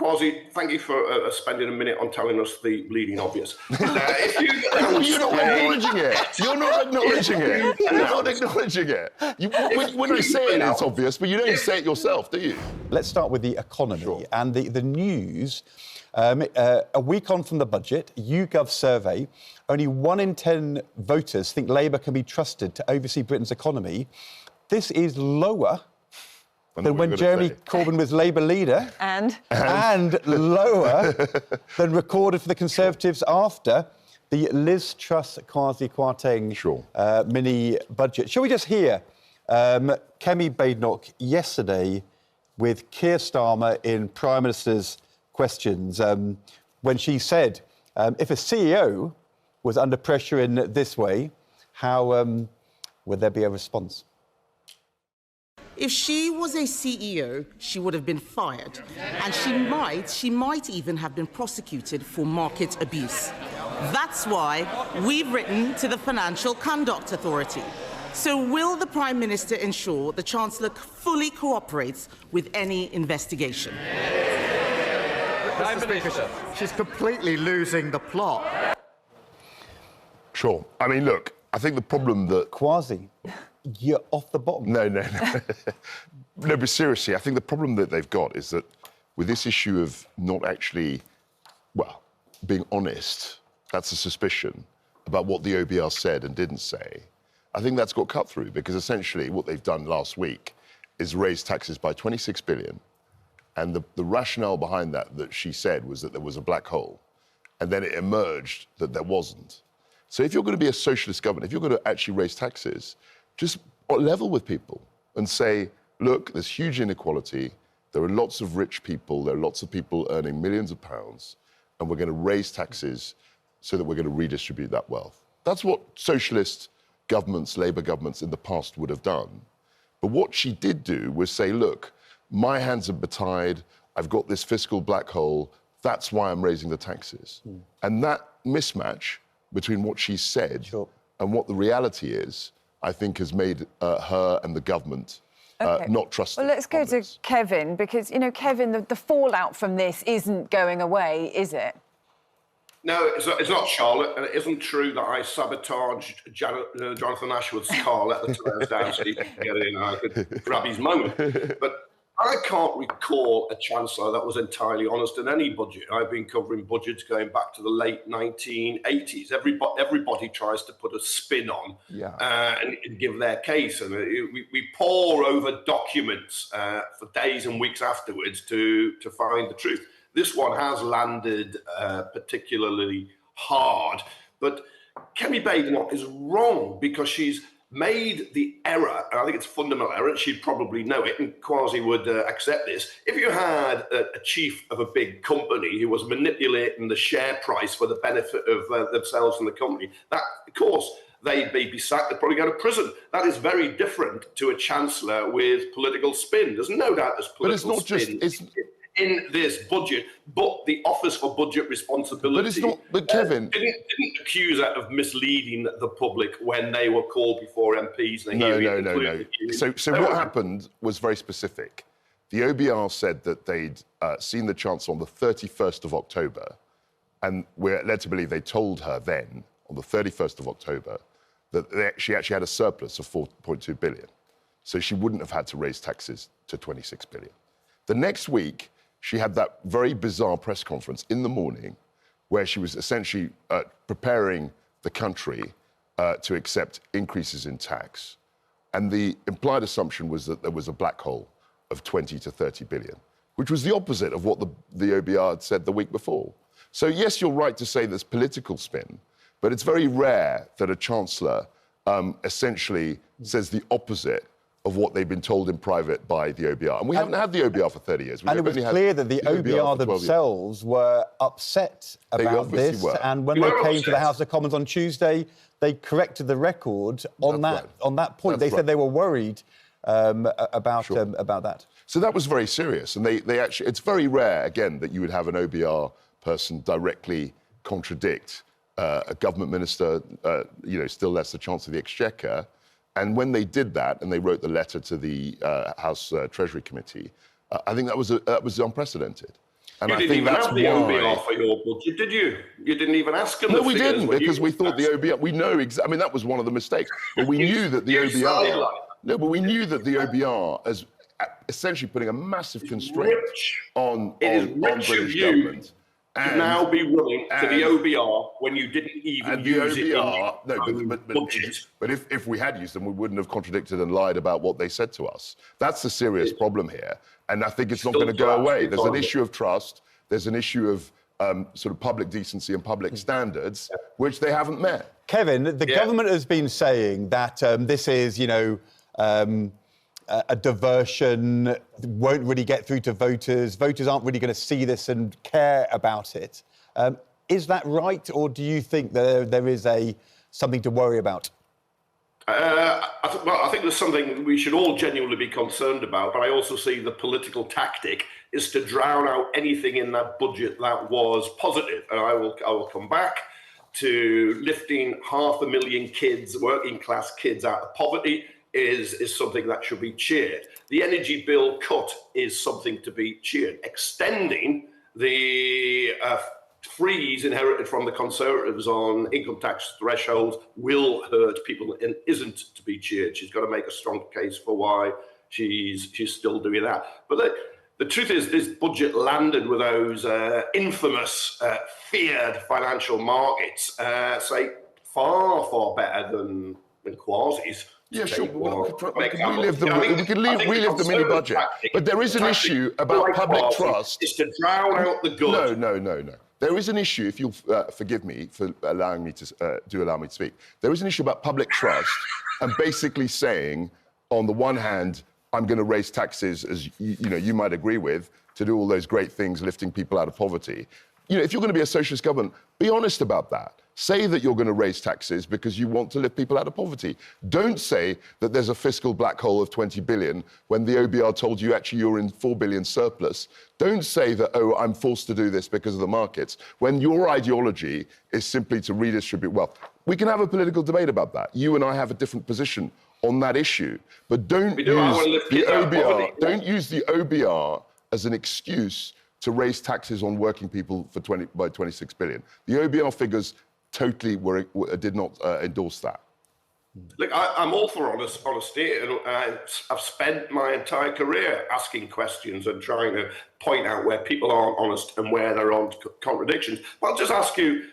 Kwasi, thank you for spending a minute on telling us the bleeding obvious. If you're not acknowledging it. You're not acknowledging it. You're not acknowledging it. When I say it, it's obvious, but you don't say it yourself, do you? Let's start with the economy and the news. A week on from the budget, YouGov survey, only 1 in 10 voters think Labour can be trusted to oversee Britain's economy. This is lower than when Jeremy Corbyn was Labour leader. And lower than recorded for the Conservatives after the Liz Truss Kwasi Kwarteng mini-budget. Shall we just hear Kemi Badenoch yesterday with Keir Starmer in Prime Minister's questions when she said, if a CEO was under pressure in this way, how would there be a response? If she was a CEO, she would have been fired, and she might even have been prosecuted for market abuse. That's why we've written to the Financial Conduct Authority. So will the Prime Minister ensure the Chancellor fully cooperates with any investigation? Mr. Speaker, she's completely losing the plot. Sure. I mean, look, I think the problem that... Kwasi, you're off the bottom. No. No, but seriously, I think the problem that they've got is that with this issue of not actually, well, being honest, that's a suspicion about what the OBR said and didn't say. I think that's got cut through because essentially what they've done last week is raise taxes by 26 billion. And the rationale behind that she said was that there was a black hole. And then it emerged that there wasn't. So if you're going to be a socialist government, if you're going to actually raise taxes, just level with people and say, look, there's huge inequality. There are lots of rich people. There are lots of people earning millions of pounds. And we're going to raise taxes so that we're going to redistribute that wealth. That's what socialist governments, Labour governments in the past would have done. But what she did do was say, look, my hands are tied. I've got this fiscal black hole. That's why I'm raising the taxes. And that mismatch between what she said and what the reality is, I think has made her and the government not trusted. Well, let's go to Kevin, because, you know, Kevin, the fallout from this isn't going away, is it? No, it's not, Charlotte. And it isn't true that I sabotaged Jonathan Ashworth's car, let the tyres down so he could get in and I could grab his moment. But I can't recall a Chancellor that was entirely honest in any budget. I've been covering budgets going back to the late 1980s. Everybody tries to put a spin on and give their case. And we pore over documents for days and weeks afterwards to find the truth. This one has landed particularly hard. But Kemi Badenoch is wrong because she's made the error, and I think it's a fundamental error, and she'd probably know it, and Kwasi would accept this. If you had a chief of a big company who was manipulating the share price for the benefit of themselves and the company, that, of course, they'd be sacked, they'd probably go to prison. That is very different to a Chancellor with political spin. There's no doubt there's political spin in this budget, but the Office for Budget Responsibility but it's not, but Kevin didn't accuse her of misleading the public when they were called before MPs. No. So what happened was very specific. The OBR said that they'd seen the Chancellor on the 31st of October, and we're led to believe they told her then, on the 31st of October, that she actually had a surplus of 4.2 billion. So she wouldn't have had to raise taxes to 26 billion. The next week, she had that very bizarre press conference in the morning where she was essentially preparing the country to accept increases in tax. And the implied assumption was that there was a black hole of 20 to 30 billion, which was the opposite of what the OBR had said the week before. So, yes, you're right to say there's political spin, but it's very rare that a Chancellor essentially says the opposite of what they've been told in private by the OBR. And we haven't had the OBR for 30 years. And it was clear that the OBR themselves were upset about this. And when they came to the House of Commons on Tuesday, they corrected the record on that point. They said they were worried about that. So that was very serious. And they actually, it's very rare, again, that you would have an OBR person directly contradict a government minister, still less the Chancellor of the Exchequer. And when they did that, and they wrote the letter to the House Treasury Committee, I think that was unprecedented. And you I didn't think even that's have the why. OBR for your budget, did you? You didn't even ask them. No, the we figures didn't, when because you we thought the OBR. We know I mean, that was one of the mistakes. But we knew that the you OBR. sidelined. No, but we knew that the OBR as essentially putting a massive constraint on British government. To now be willing to the OBR when you didn't even use it in your budget. But if we had used them, we wouldn't have contradicted and lied about what they said to us. That's the serious problem here. And I think it's not going to go away. There's an issue of trust. There's an issue of sort of public decency and public standards, which they haven't met. Kevin, the government has been saying that this is, a diversion, won't really get through to voters. Voters aren't really going to see this and care about it. Is that right, or do you think there is something to worry about? I think there's something we should all genuinely be concerned about, but I also see the political tactic is to drown out anything in that budget that was positive. And I will come back to lifting 500,000 kids, working class kids, out of poverty is something that should be cheered. The energy bill cut is something to be cheered. Extending the freeze inherited from the Conservatives on income tax thresholds will hurt people and isn't to be cheered. She's got to make a strong case for why she's still doing that. But the truth is, this budget landed with those infamous, feared financial markets, say far better than Kwasi's. Yeah, sure. We can relive the mini budget. But there is an issue about public trust. Is to drown out the good. No. There is an issue, if you'll forgive me for allowing me to allow me to speak. There is an issue about public trust and basically saying, on the one hand, I'm going to raise taxes, as you might agree with, to do all those great things, lifting people out of poverty. If you're going to be a socialist government, be honest about that. Say that you're going to raise taxes because you want to lift people out of poverty. Don't say that there's a fiscal black hole of 20 billion when the OBR told you actually you're in 4 billion surplus. Don't say that, oh, I'm forced to do this because of the markets, when your ideology is simply to redistribute wealth. We can have a political debate about that. You and I have a different position on that issue. But don't use the OBR as an excuse to raise taxes on working people by 26 billion. The OBR figures totally did not endorse that. Look, I'm all for honesty, and I've spent my entire career asking questions and trying to point out where people aren't honest and where there aren't contradictions. But I'll just ask you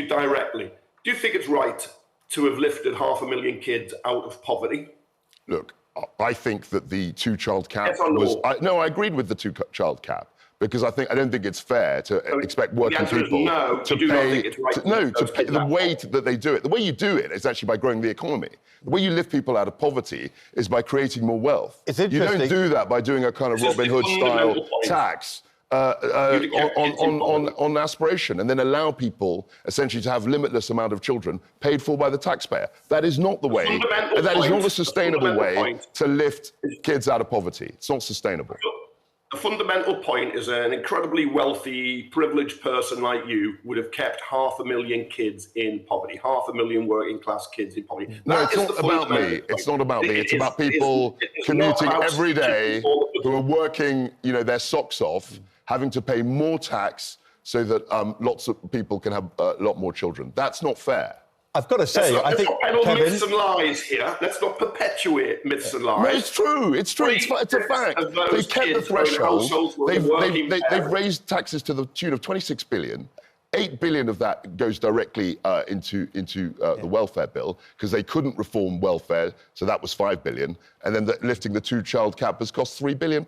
directly: do you think it's right to have lifted 500,000 kids out of poverty? Look, I think that the two-child cap yes or no? I agreed with the two-child cap. Because I don't think it's fair to expect working people to pay. The way that they do it, the way you do it is actually by growing the economy. The way you lift people out of poverty is by creating more wealth. It's interesting. You don't do that by doing a kind of Robin Hood style tax on aspiration and then allow people essentially to have limitless amount of children paid for by the taxpayer. That is not the way. That is not a sustainable way to lift kids out of poverty. It's not sustainable. The fundamental point is an incredibly wealthy, privileged person like you would have kept 500,000 kids in poverty, 500,000 working class kids in poverty. No, it's not about me. It's not about me. It's about people commuting every day who are working, their socks off, having to pay more tax so that lots of people can have a lot more children. That's not fair. I've got to say, I think, Kevin, myths and lies here. Let's not perpetuate myths and lies. No, it's true. It's true. It's a fact. They kept the threshold. They've raised taxes to the tune of 26 billion. 8 billion of that goes directly into the welfare bill because they couldn't reform welfare, so that was 5 billion. And then lifting the two-child cap has cost £3 billion.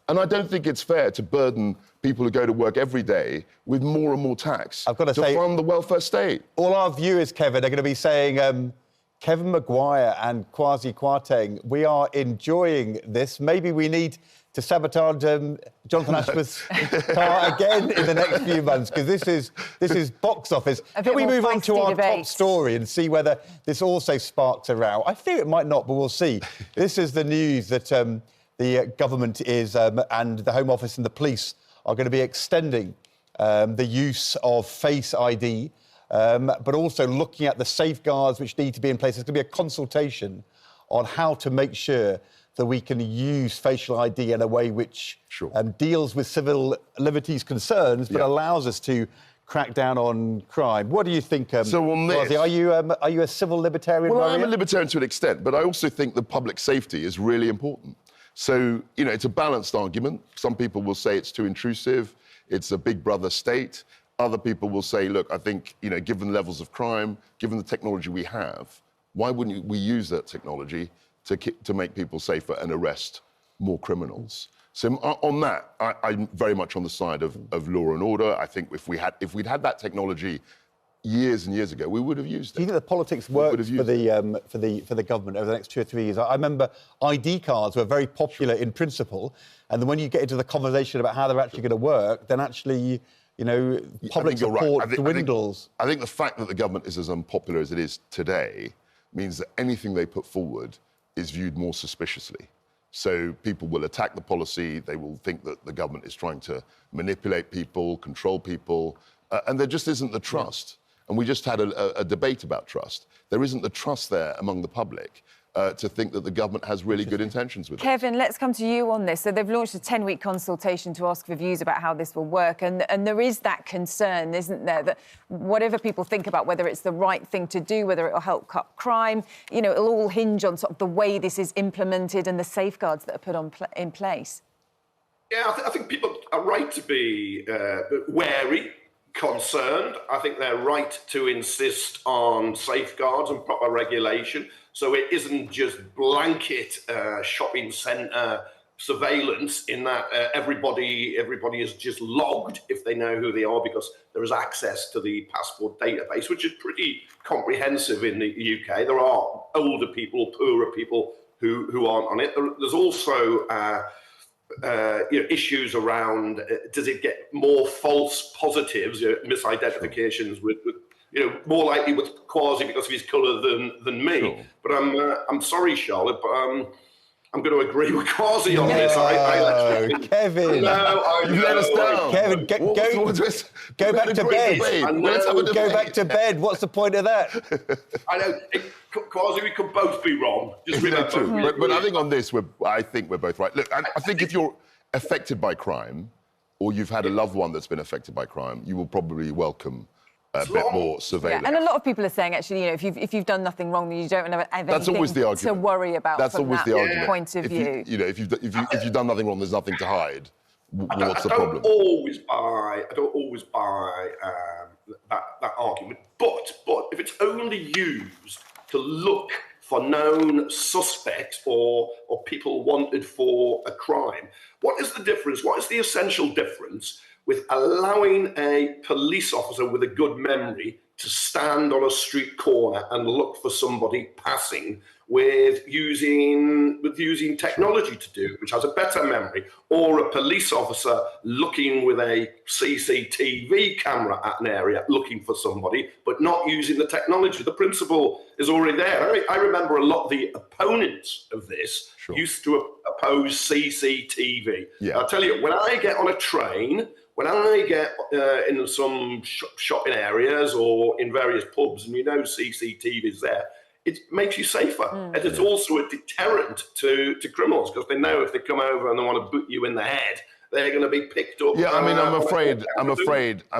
And I don't think it's fair to burden people who go to work every day with more and more tax I've got to say, fund the welfare state. All our viewers, Kevin, are going to be saying, Kevin Maguire and Kwasi Kwarteng, we are enjoying this. Maybe we need to sabotage Jonathan Ashworth's car again in the next few months, because this is box office. Can we move on to our top story and see whether this also sparks a row? I fear it might not, but we'll see. This is the news that the government is, and the Home Office and the police are going to be extending the use of Face ID, but also looking at the safeguards which need to be in place. There's going to be a consultation on how to make sure that we can use facial ID in a way which deals with civil liberties concerns, but allows us to crack down on crime. What do you think, so on this, Kwasi, are you a civil libertarian? Well, I'm a libertarian to an extent, but I also think that public safety is really important. So, it's a balanced argument. Some people will say it's too intrusive, it's a big brother state. Other people will say, look, I think, given levels of crime, given the technology we have, why wouldn't we use that technology to make people safer and arrest more criminals? So on that, I'm very much on the side of law and order. I think if we'd had that technology years and years ago, we would have used it. Do you think the politics worked for the government over the next 2 or 3 years? I remember ID cards were very popular in principle, and then when you get into the conversation about how they're actually going to work, then actually, public support dwindles. I think the fact that the government is as unpopular as it is today means that anything they put forward is viewed more suspiciously. So people will attack the policy, they will think that the government is trying to manipulate people, control people, and there just isn't the trust. And we just had a debate about trust. There isn't the trust there among the public to think that the government has really good intentions with it. Kevin, let's come to you on this. So they've launched a 10-week consultation to ask for views about how this will work. And there is that concern, isn't there, that whatever people think about whether it's the right thing to do, whether it'll help cut crime, it'll all hinge on sort of the way this is implemented and the safeguards that are put in place. Yeah, I think people are right to be wary, concerned. I think they're right to insist on safeguards and proper regulation. So it isn't just blanket shopping centre surveillance in that everybody is just logged if they know who they are, because there is access to the passport database, which is pretty comprehensive in the UK. There are older people, poorer people who aren't on it. There's also issues around does it get more false positives, misidentifications with more likely with Kwasi because of his colour than me. Sure. But I'm sorry, Charlotte, but I'm going to agree with Kwasi on this. Kevin, you let us down. Kevin, go back to bed. Go back to bed. What's the point of that? I know. Kwasi, we could both be wrong. Just remember. But I think on this, I think we're both right. Look, I think if you're affected by crime, or you've had a loved one that's been affected by crime, you will probably welcome a bit more surveillance. Yeah, and a lot of people are saying, actually, if you've done nothing wrong, then you don't have anything to worry about. That's always the argument. Point of view. If you've done nothing wrong, there's nothing to hide. What's the problem? I don't always buy that argument. But if it's only used to look for known suspects or people wanted for a crime, what is the difference? What is the essential difference with allowing a police officer with a good memory to stand on a street corner and look for somebody passing with using technology to do, which has a better memory, or a police officer looking with a CCTV camera at an area looking for somebody, but not using the technology? The principle is already there. I remember a lot of the opponents of this used to oppose CCTV. Yeah. I'll tell you, when I get on a train, when I get in some shopping areas or in various pubs and CCTV is there, it makes you safer. And it's also a deterrent to criminals, because they know if they come over and they want to boot you in the head, they're going to be picked up. Yeah, I mean, I'm afraid I'm going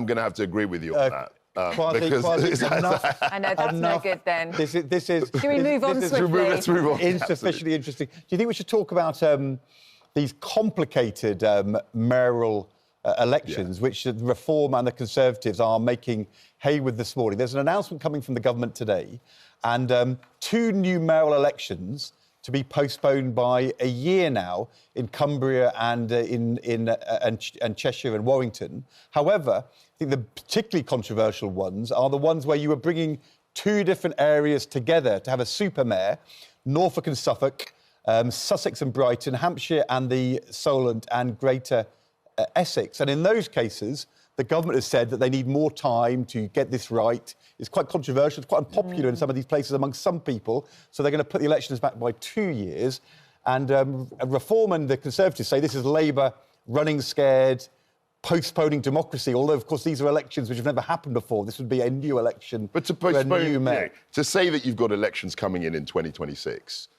going to have to to agree with you on that. Kwasi, enough. I know, that's no good then. This is. Should we move on swiftly? Let's move on. Insufficiently interesting. Do you think we should talk about these complicated mayoral elections, which the Reform and the Conservatives are making hay with this morning? There's an announcement coming from the government today, and 2 new mayoral elections to be postponed by a year now in Cumbria and in Cheshire and Warrington. However, I think the particularly controversial ones are the ones where you were bringing 2 different areas together to have a super mayor: Norfolk and Suffolk, Sussex and Brighton, Hampshire and the Solent and Greater Essex. And in those cases, the government has said that they need more time to get this right. It's quite controversial, it's quite unpopular in some of these places among some people, so they're going to put the elections back by 2 years. And Reform and the Conservatives say this is Labour running scared, postponing democracy, although, of course, these are elections which have never happened before. This would be a new election. But to postpone, to say that you've got elections coming in 2026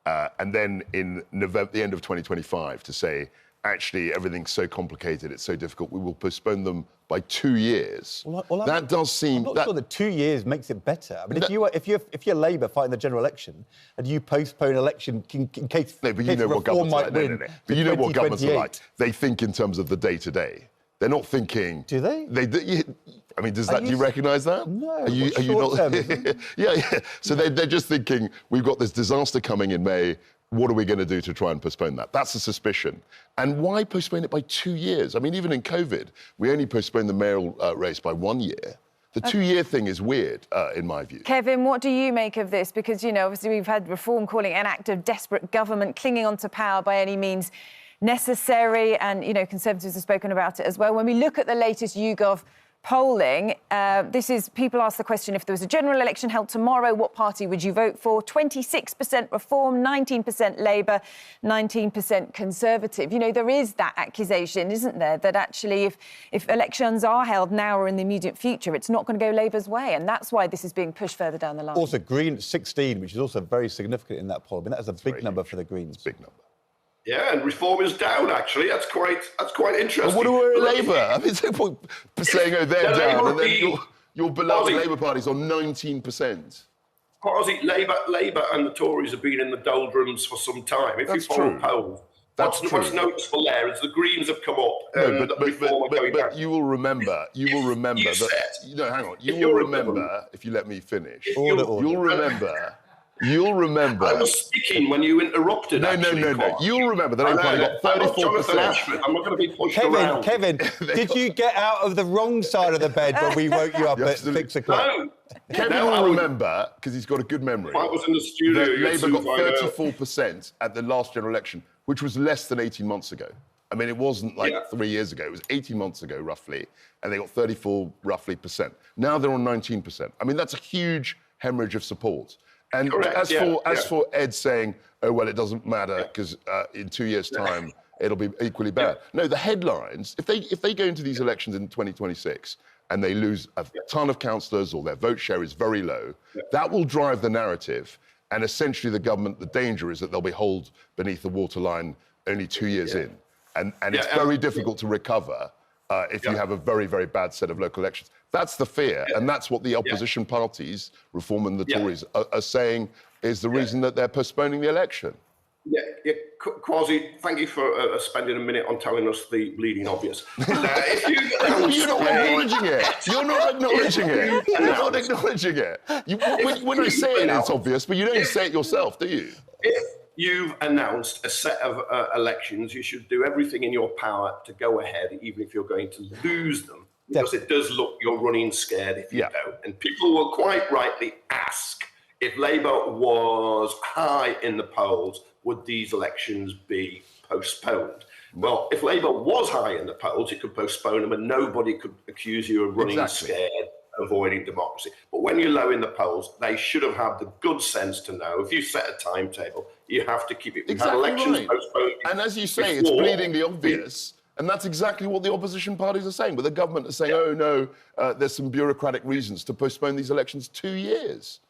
and then in November, the end of 2025, to say, actually, everything's so complicated, it's so difficult, we will postpone them by 2 years. That does seem... I'm not sure that 2 years makes it better. I mean, if you're Labour fighting the general election and you postpone election in case... No, but you know what governments are like. No. But you know what governments are like. They think in terms of the day-to-day. They're not thinking... Do they? I mean, do you recognise that? No. Are you not? Yeah. So they're just thinking, we've got this disaster coming in May. What are we going to do to try and postpone that? That's a suspicion. And why postpone it by 2 years? I mean, even in COVID, we only postponed the mayoral race by 1 year. The 2 year thing is weird, in my view. Kevin, what do you make of this? Because, you know, obviously we've had Reform calling it an act of desperate government, clinging on to power by any means necessary. And, you know, Conservatives have spoken about it as well. When we look at the latest YouGov polling, people ask the question, if there was a general election held tomorrow, what party would you vote for? 26% Reform, 19% Labour, 19% Conservative. You know, there is that accusation, isn't there, that actually if elections are held now or in the immediate future, it's not going to go Labour's way, and that's why this is being pushed further down the line. Also, Green at 16, which is also very significant in that poll. I mean, that's a big number for the Greens. Big number. Yeah, and Reform is down, actually. That's quite interesting. Well, what do we wear Labour? I mean, it's no point saying, oh, they're down, and then your beloved Labour Party's on 19%. Kwasi, Labour and the Tories have been in the doldrums for some time. If you follow polls, what's noticeable there is the Greens have come up and Reform are going down. But you will remember that... No, hang on. You will remember, if you let me finish, You'll remember... I was speaking when you interrupted, No. You'll remember that Labour Party got 34%. I'm not going to be pushed around. Kevin, did you get out of the wrong side of the bed when we woke you up at 6 o'clock? No. Kevin will remember, because he's got a good memory. I was in the studio. Labour got 34% at the last general election, which was less than 18 months ago. I mean, it wasn't like 3 years ago. It was 18 months ago, roughly, and they got 34, roughly, %. Now they're on 19%. I mean, that's a huge hemorrhage of support. And as for Ed saying, oh, well, it doesn't matter because in 2 years' time, it'll be equally bad. No, the headlines, if they go into these elections in 2026 and they lose a ton of councillors or their vote share is very low, that will drive the narrative. And essentially the government, the danger is that they'll be hauled beneath the waterline only 2 years in. And it's very difficult to recover if you have a very, very bad set of local elections. That's the fear, and that's what the opposition parties, Reform and the Tories, are saying is the reason that they're postponing the election. Kwasi, thank you for spending a minute on telling us the bleeding obvious. You're not acknowledging it. You're not acknowledging it. You're not acknowledging it. When I say it, it's obvious, but you don't say it yourself, do you? If you've announced a set of elections, you should do everything in your power to go ahead, even if you're going to lose them. Because it does look you're running scared if you don't. And people will quite rightly ask, if Labour was high in the polls, would these elections be postponed? Well, if Labour was high in the polls, you could postpone them and nobody could accuse you of running scared, avoiding democracy. But when you're low in the polls, they should have had the good sense to know, if you set a timetable, you have to keep it. We've had elections postponed. And as you say, it's bleeding the obvious. And that's exactly what the opposition parties are saying. But the government is saying, oh, no, there's some bureaucratic reasons to postpone these elections 2 years.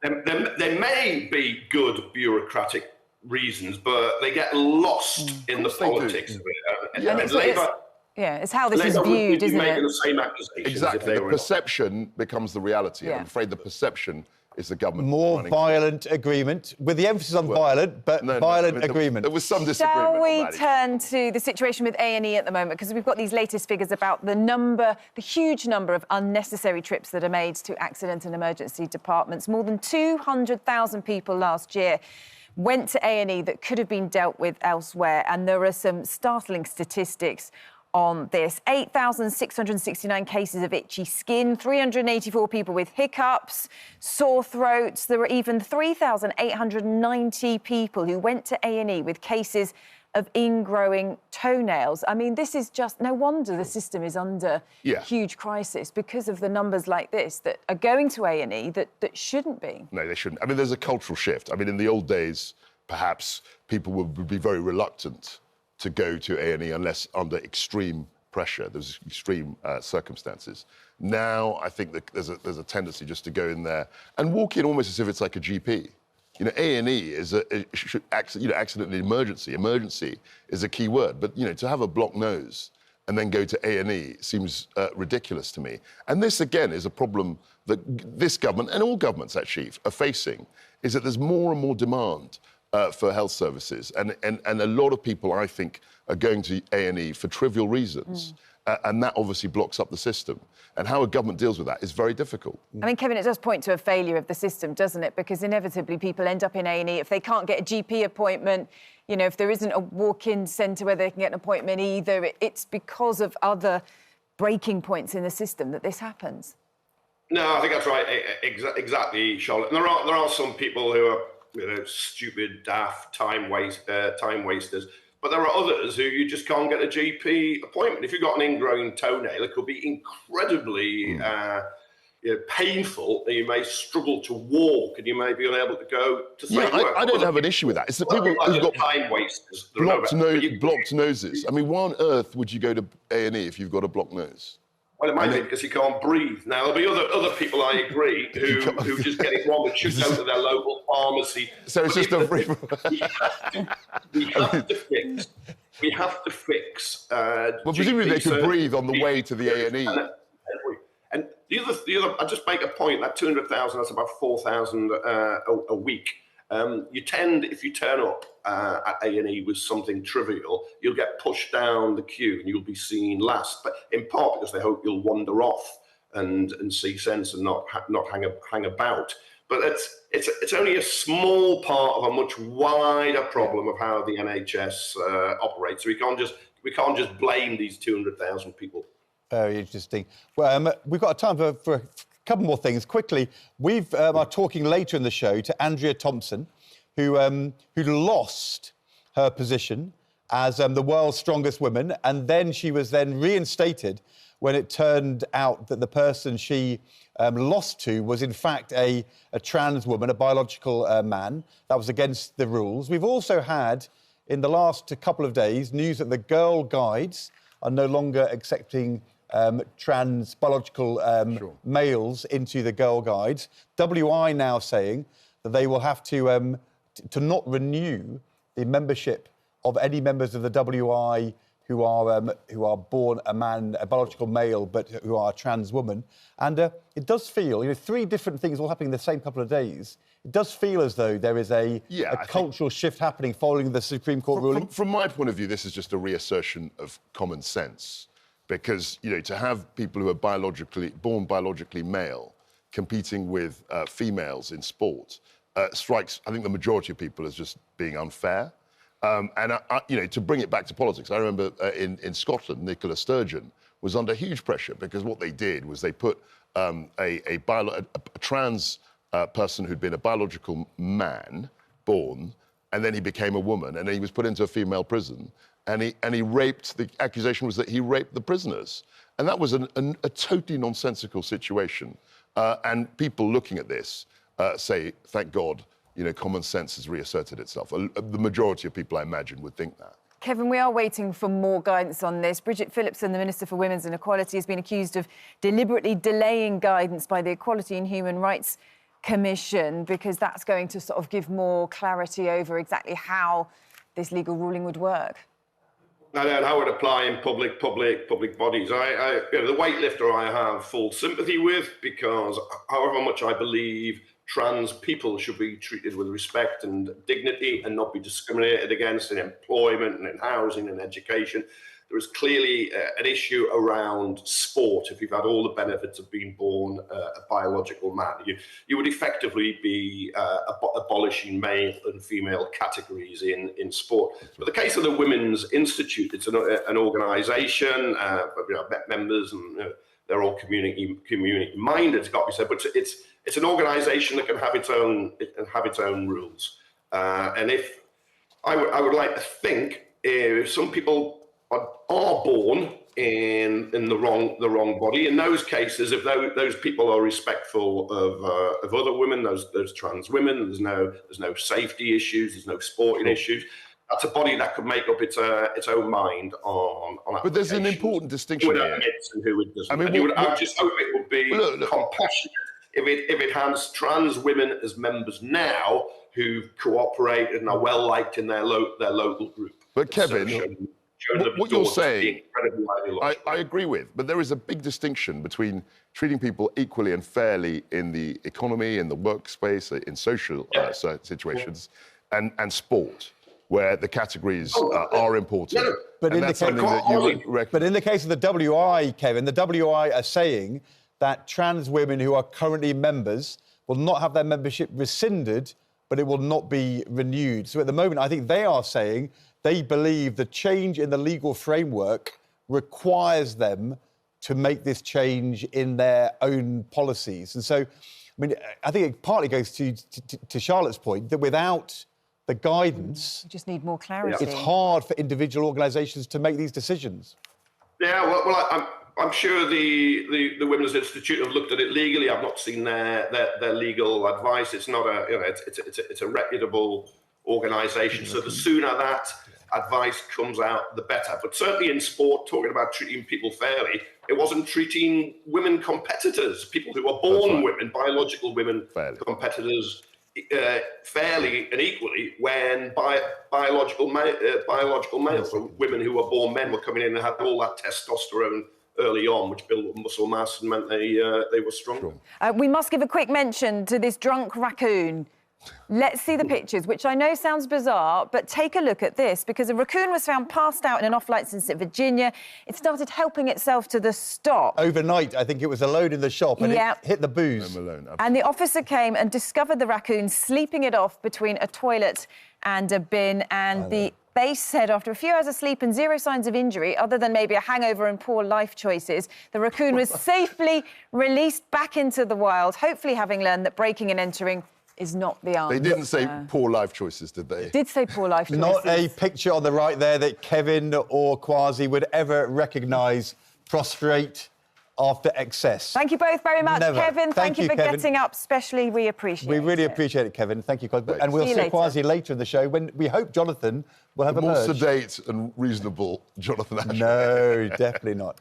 There may be good bureaucratic reasons, but they get lost in the politics of it. It's how this is viewed, isn't it? The same accusations. Exactly. The perception becomes the reality. I'm afraid the perception is the government. More violent agreement, with the emphasis on violent, but violent agreement. There was some disagreement. Shall we turn to the situation with A&E at the moment? Because we've got these latest figures about the huge number of unnecessary trips that are made to accident and emergency departments. More than 200,000 people last year went to A&E that could have been dealt with elsewhere. And there are some startling statistics on this. 8,669 cases of itchy skin, 384 people with hiccups, sore throats. There were even 3,890 people who went to A&E with cases of ingrowing toenails. I mean, this is just... No wonder the system is under huge crisis because of the numbers like this that are going to A&E that shouldn't be. No, they shouldn't. I mean, there's a cultural shift. I mean, in the old days, perhaps people would be very reluctant to go to A&E unless under extreme pressure, there's extreme circumstances. Now, I think that there's a tendency just to go in there and walk in almost as if it's like a GP. You know, A&E is accident and emergency. Emergency is a key word, but to have a blocked nose and then go to A&E seems ridiculous to me. And this again is a problem that this government and all governments actually are facing, is that there's more and more demand for health services, and a lot of people, I think, are going to A&E for trivial reasons. And that obviously blocks up the system. And how a government deals with that is very difficult. I mean, Kevin, it does point to a failure of the system, doesn't it? Because inevitably people end up in A&E. If they can't get a GP appointment, if there isn't a walk-in centre where they can get an appointment either, it's because of other breaking points in the system that this happens. No, I think that's right. Exactly, Charlotte. And there are some people who are stupid, daft, time wasters. But there are others who you just can't get a GP appointment. If you've got an ingrown toenail, it could be incredibly painful, and you may struggle to walk, and you may be unable to go to work. I don't have an issue with that. It's the people who've got time wasters, blocked noses. I mean, why on earth would you go to A&E if you've got a blocked nose? Well, it might be because you can't breathe. Now, there'll be other people, I agree, who just get it wrong and should go to their local pharmacy. So it's just a free... We have to fix... well, presumably they could breathe on the way to the A&E. And the other, I'll just make a point, that 200,000, that's about 4,000 a week. You tend, if you turn up at A&E with something trivial, you'll get pushed down the queue and you'll be seen last, but in part because they hope you'll wander off and see sense and not hang about. But it's only a small part of a much wider problem of how the NHS operates. So we can't just blame these 200,000 people. Very interesting. Well, we've got time for a couple more things. Quickly, we are talking later in the show to Andrea Thompson, who lost her position as the world's strongest woman, and then she was then reinstated when it turned out that the person she lost to was in fact a trans woman, a biological man. That was against the rules. We've also had, in the last couple of days, news that the Girl Guides are no longer accepting trans biological males into the Girl Guides. WI now saying that they will have to not renew the membership of any members of the WI who are born a man, a biological male, but who are a trans woman. And it does feel, three different things all happening in the same couple of days. It does feel as though there is a cultural shift happening following the Supreme Court ruling. From my point of view, this is just a reassertion of common sense. Because, to have people who are born biologically male competing with females in sport strikes, I think, the majority of people as just being unfair. And, to bring it back to politics, I remember in Scotland, Nicola Sturgeon was under huge pressure because what they did was they put a trans person who'd been a biological man born, and then he became a woman, and he was put into a female prison. And he raped, the accusation was that he raped the prisoners. And that was a totally nonsensical situation. And people looking at this say, thank God, common sense has reasserted itself. The majority of people, I imagine, would think that. Kevin, we are waiting for more guidance on this. Bridget Phillipson, the Minister for Women's and Equality, has been accused of deliberately delaying guidance by the Equality and Human Rights Commission because that's going to sort of give more clarity over exactly how this legal ruling would work. And how it would apply in public bodies. The weightlifter I have full sympathy with, because however much I believe trans people should be treated with respect and dignity and not be discriminated against in employment and in housing and education, there is clearly an issue around sport. If you've had all the benefits of being born a biological man, you would effectively be abolishing male and female categories in sport. But the case of the Women's Institute, it's an organisation, members, and they're all community-minded, it's got to be said, but it's an organisation that can have its own rules. And if I would like to think, if some people are born in the wrong body, in those cases, if those people are respectful of other women, those trans women, there's no safety issues, there's no sporting issues. That's a body that could make up its own mind on But there's an important distinction here. And who it doesn't. I just hope it would be compassionate. If it has trans women as members now, who've cooperated and are well liked in their local group. But Kevin, what you're saying, I agree with, but there is a big distinction between treating people equally and fairly in the economy, in the workspace, in social situations, and sport, where the categories are important. Yeah. But in the case of the WI, Kevin, the WI are saying that trans women who are currently members will not have their membership rescinded, but it will not be renewed. So at the moment, I think they are saying they believe the change in the legal framework requires them to make this change in their own policies. And so, I mean, I think it partly goes to Charlotte's point that without the guidance... We just need more clarity. It's hard for individual organisations to make these decisions. Yeah, well, I'm sure the Women's Institute have looked at it legally. I've not seen their legal advice. It's not it's a reputable organisation. So the sooner that advice comes out, the better. But certainly in sport, talking about treating people fairly, it wasn't treating women competitors, people who are born women, biological women competitors, fairly and equally when biological males, so women who were born men, were coming in and had all that testosterone early on, which built up muscle mass and meant they were stronger. We must give a quick mention to this drunk raccoon. Let's see the pictures, which I know sounds bizarre, but take a look at this, because a raccoon was found passed out in an off-licence in Virginia. It started helping itself to the stop. Overnight, I think it was alone in the shop and it hit the booze. And the officer came and discovered the raccoon sleeping it off between a toilet and a bin, and they said after a few hours of sleep and zero signs of injury, other than maybe a hangover and poor life choices, the raccoon was safely released back into the wild, hopefully having learned that breaking and entering is not the answer. They didn't say poor life choices, did they? It did say poor life choices. Not a picture on the right there that Kevin or Kwasi would ever recognise prostrate after excess. Thank you both very much. Never. Kevin, thank you for Kevin. getting up, especially we appreciate it. We really appreciate it, Kevin. Thank you, Kwasi. And we'll see Kwasi later in the show when we hope Jonathan will have a more sedate and reasonable Jonathan Ashworth. No, definitely not.